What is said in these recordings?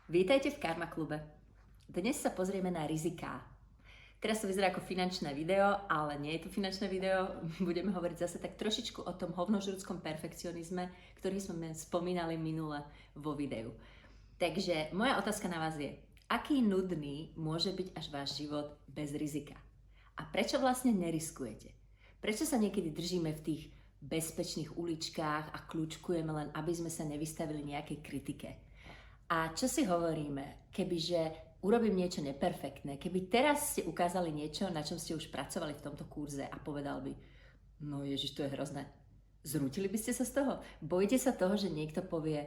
Vítajte v Karma klube. Dnes sa pozrieme na riziká. Teraz to vyzerá ako finančné video, ale nie je to finančné video. Budeme hovoriť zase tak trošičku o tom hovnožrúdskom perfekcionizme, ktorý sme spomínali minule vo videu. Takže moja otázka na vás je, aký nudný môže byť až váš život bez rizika? A prečo vlastne neriskujete? Prečo sa niekedy držíme v tých bezpečných uličkách a kľúčkujeme len, aby sme sa nevystavili nejakej kritike? A čo si hovoríme, kebyže urobím niečo neperfektné, keby teraz ste ukázali niečo, na čom ste už pracovali v tomto kurze a povedal by, no Ježiš, to je hrozné. Zrútili by ste sa z toho? Bojíte sa toho, že niekto povie,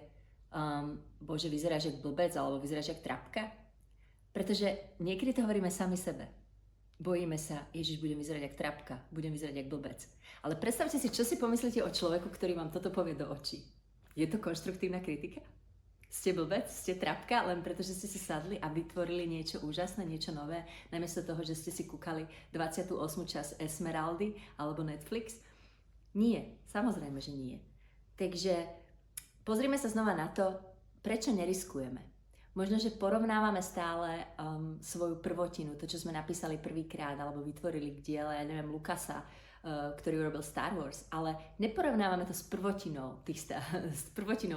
Bože, vyzeráš jak blbec, alebo vyzeráš jak trapka? Pretože niekedy to hovoríme sami sebe. Bojíme sa, Ježiš, budem vyzerať jak trapka, budem vyzerať jak blbec. Ale predstavte si, čo si pomyslíte o človeku, ktorý vám toto povie do očí. Je to konštruktívna kritika? Ste blbec, ste trapka, len preto, že ste si sadli a vytvorili niečo úžasné, niečo nové, namiesto toho, že ste si kúkali 28. časť Esmeraldy alebo Netflix? Nie, samozrejme, že nie. Takže pozrime sa znova na to, prečo neriskujeme. Možno, že porovnávame stále svoju prvotinu, to, čo sme napísali prvýkrát, alebo vytvorili k diele, ja neviem, Lucasa, ktorý urobil Star Wars, ale neporovnávame to s prvotinou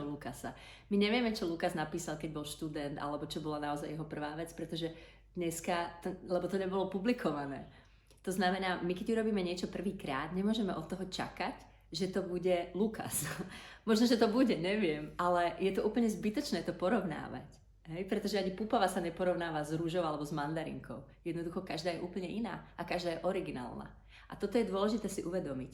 Lucasa. My nevieme, čo Lucas napísal, keď bol študent, alebo čo bola naozaj jeho prvá vec, pretože dneska, lebo to nebolo publikované. To znamená, my keď urobíme niečo prvýkrát, nemôžeme od toho čakať, že to bude Lucas. Možno, že to bude, neviem, ale je to úplne zbytočné to porovnávať. Hej, pretože ani púpava sa neporovnáva s rúžou alebo s mandarinkou. Jednoducho každá je úplne iná a každá je originálna. A toto je dôležité si uvedomiť,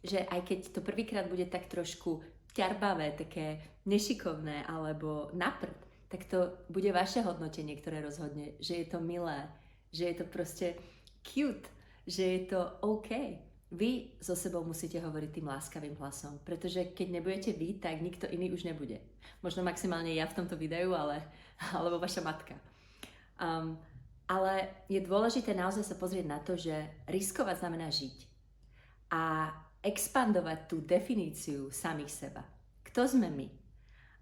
že aj keď to prvýkrát bude tak trošku ťarbavé, také nešikovné alebo naprd, tak to bude vaše hodnotenie, ktoré rozhodne, že je to milé, že je to proste cute, že je to OK. Vy so sebou musíte hovoriť tým láskavým hlasom, pretože keď nebudete vy, tak nikto iný už nebude. Možno maximálne ja v tomto videu, alebo vaša matka. Ale je dôležité naozaj sa pozrieť na to, že riskovať znamená žiť. A expandovať tú definíciu samých seba. Kto sme my?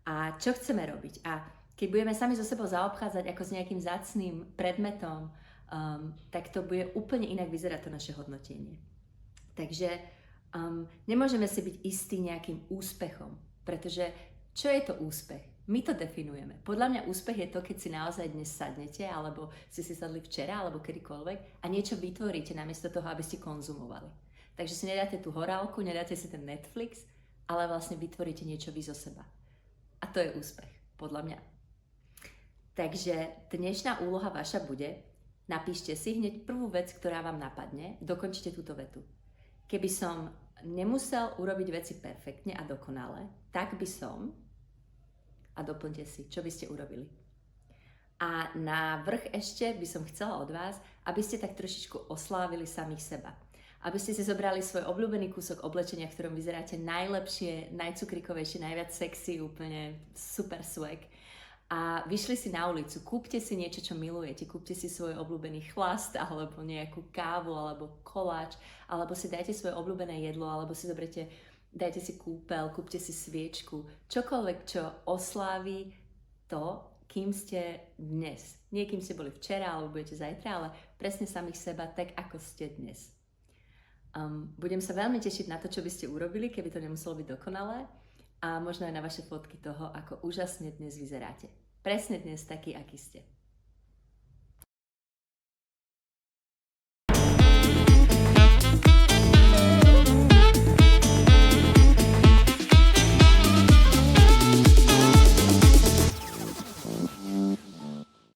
A čo chceme robiť? A keď budeme sami so sebou zaobchádzať ako s nejakým vzácnym predmetom, tak to bude úplne inak vyzerať to naše hodnotenie. Takže nemôžeme si byť istí nejakým úspechom, pretože čo je to úspech? My to definujeme. Podľa mňa úspech je to, keď si naozaj dnes sadnete, alebo ste si sadli včera, alebo kedykoľvek a niečo vytvoríte namiesto toho, aby ste konzumovali. Takže si nedáte tú horálku, nedáte si ten Netflix, ale vlastne vytvoríte niečo vy zo seba. A to je úspech, podľa mňa. Takže dnešná úloha vaša bude, napíšte si hneď prvú vec, ktorá vám napadne, dokončite túto vetu. Keby som nemusel urobiť veci perfektne a dokonale, tak by som, a doplňte si, čo by ste urobili. A na vrch ešte by som chcela od vás, aby ste tak trošičku oslávili samých seba. Aby ste si zobrali svoj obľúbený kúsok oblečenia, v ktorom vyzeráte najlepšie, najcukrikovejšie, najviac sexy, úplne super swag. A vyšli si na ulicu, kúpte si niečo, čo milujete, kúpte si svoj obľúbený chlast, alebo nejakú kávu, alebo koláč, alebo si dajte svoje obľúbené jedlo, alebo si dajte si kúpel, kúpte si sviečku, čokoľvek, čo oslávi to, kým ste dnes. Nie kým ste boli včera, alebo budete zajtra, ale presne samých seba, tak ako ste dnes. Budem sa veľmi tešiť na to, čo by ste urobili, keby to nemuselo byť dokonalé, a možno aj na vaše fotky toho, ako úžasne dnes vyzeráte. Presne dnes taký, aký ste.